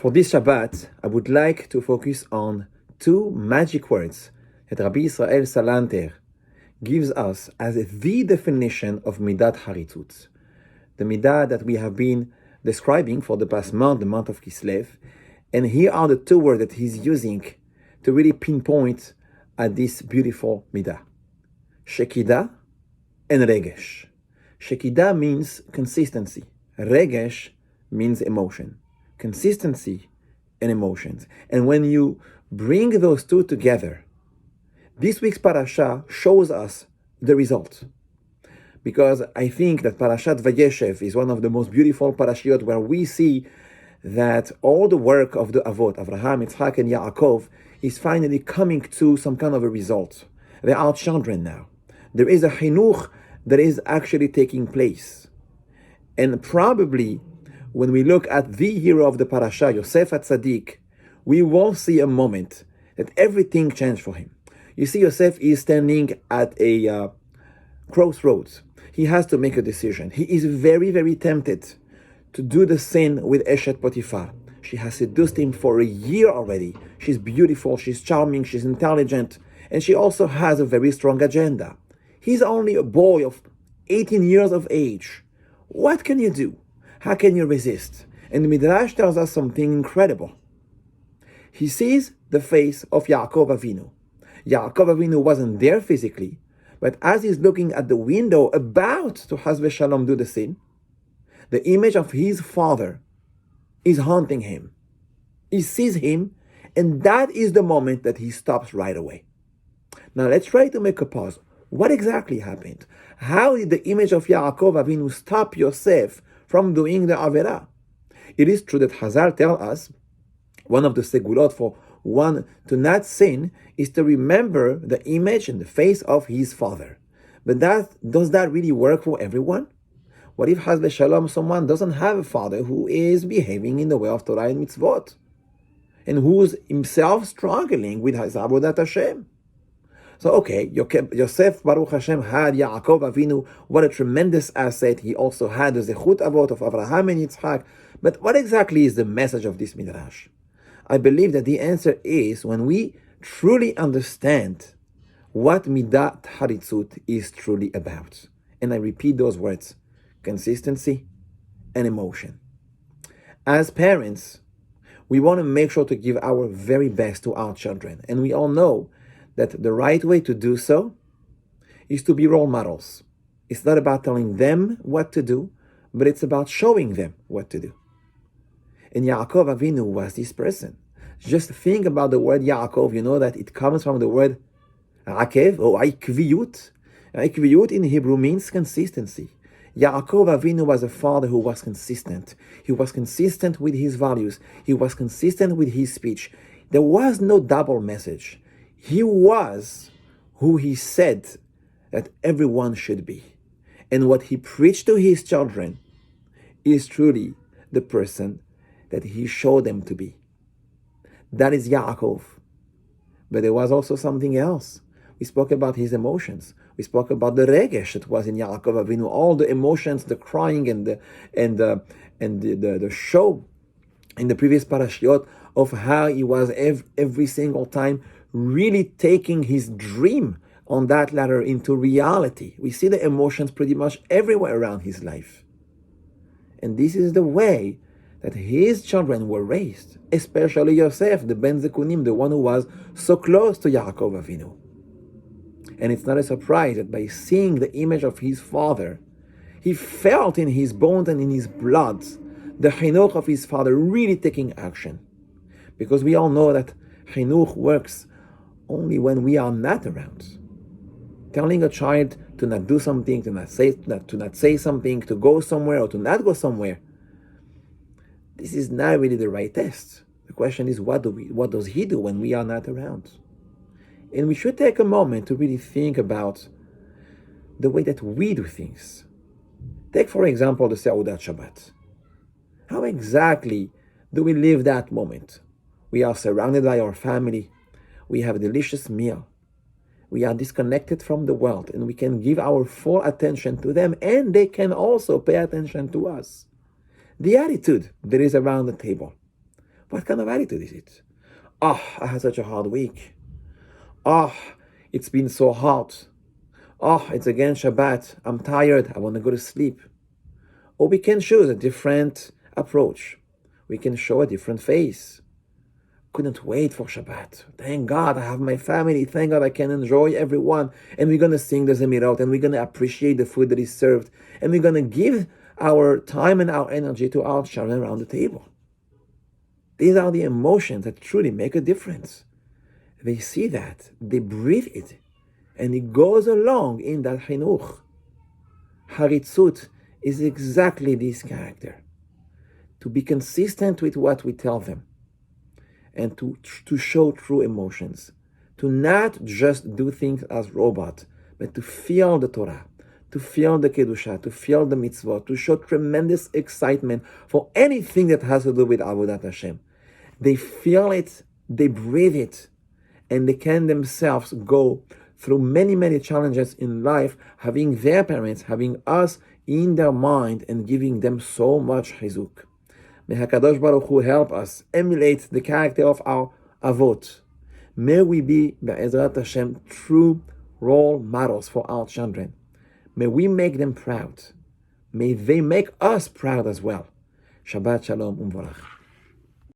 For this Shabbat, I would like to focus on two magic words that Rabbi Israel Salanter gives us as the definition of Middat Harissut. The Midda that we have been describing for the past month, the month of Kislev. And here are the two words that he's using to really pinpoint at this beautiful Midda. Shekida and Regesh. Shekida means consistency. Regesh means emotion. Consistency and emotions. And when you bring those two together, this week's parasha shows us the result. Because I think that Parashat Vayeshev is one of the most beautiful parashiot where we see that all the work of the Avot, Avraham, Yitzchak, and Yaakov, is finally coming to some kind of a result. They are children now. There is a chinuch that is actually taking place. And probably when we look at the hero of the parasha, Yosef HaTzadik, we will see a moment that everything changed for him. You see, Yosef is standing at a crossroads. He has to make a decision. He is very, very tempted to do the sin with Eshet Potiphar. She has seduced him for a year already. She's beautiful, she's charming, she's intelligent, and she also has a very strong agenda. He's only a boy of 18 years of age. What can you do? How can you resist? And the Midrash tells us something incredible. He sees the face of Yaakov Avinu. Yaakov Avinu wasn't there physically, but as he's looking at the window about to Chas v'Shalom do the sin, the image of his father is haunting him. He sees him, and that is the moment that he stops right away. Now let's try to make a pause. What exactly happened? How did the image of Yaakov Avinu stop Yosef from doing the Averah? It is true that Hazal tell us one of the segulot for one to not sin is to remember the image and the face of his father. But does that really work for everyone? What if Chas v'Shalom someone doesn't have a father who is behaving in the way of Torah and mitzvot, and who's himself struggling with his avodat Hashem? So okay, Yosef Baruch Hashem had Yaakov Avinu. What a tremendous asset. He also had the Zechut Avot of Avraham and Yitzchak. But what exactly is the message of this Midrash? I believe that the answer is when we truly understand what Middat Harissut is truly about. And I repeat those words: consistency and emotion. As parents, we want to make sure to give our very best to our children. And we all know that the right way to do so is to be role models. It's not about telling them what to do, but it's about showing them what to do. And Yaakov Avinu was this person. Just think about the word Yaakov. You know that it comes from the word Akev or Aikviyut. Aikviyut in Hebrew means consistency. Yaakov Avinu was a father who was consistent. He was consistent with his values. He was consistent with his speech. There was no double message. He was who he said that everyone should be. And what he preached to his children is truly the person that he showed them to be. That is Yaakov. But there was also something else. We spoke about his emotions. We spoke about the regesh that was in Yaakov Avinu, all the emotions, the crying and the show in the previous parashiot of how he was every single time really taking his dream on that ladder into reality. We see the emotions pretty much everywhere around his life. And this is the way that his children were raised, especially Yosef, the Ben Zekunim, the one who was so close to Yaakov Avinu. And it's not a surprise that by seeing the image of his father, he felt in his bones and in his blood the chinuch of his father really taking action. Because we all know that chinuch works only when we are not around. Telling a child to not do something, to not say something, to go somewhere or to not go somewhere, this is not really the right test. The question is, what does he do when we are not around? And we should take a moment to really think about the way that we do things. Take, for example, the Seudat Shabbat. How exactly do we live that moment? We are surrounded by our family. We have a delicious meal. We are disconnected from the world, and we can give our full attention to them, and they can also pay attention to us. The attitude that is around the table. What kind of attitude is it? Oh, I had such a hard week. Oh, it's been so hot. Oh, it's again Shabbat. I'm tired. I want to go to sleep. Or we can choose a different approach. We can show a different face. Couldn't wait for Shabbat. Thank God I have my family. Thank God I can enjoy everyone. And we're going to sing the Zemirot. And we're going to appreciate the food that is served. And we're going to give our time and our energy to our children around the table. These are the emotions that truly make a difference. They see that. They breathe it. And it goes along in that chinuch. Harissut is exactly this character. To be consistent with what we tell them. And to show true emotions. To not just do things as robots, but to feel the Torah, to feel the Kedusha, to feel the mitzvot, to show tremendous excitement for anything that has to do with Avodat Hashem. They feel it, they breathe it, and they can themselves go through many, many challenges in life, having their parents, having us in their mind and giving them so much chizuk. May HaKadosh Baruch Hu help us emulate the character of our Avot. May we be, Be'ezrat Hashem, true role models for our children. May we make them proud. May they make us proud as well. Shabbat Shalom Umvorach.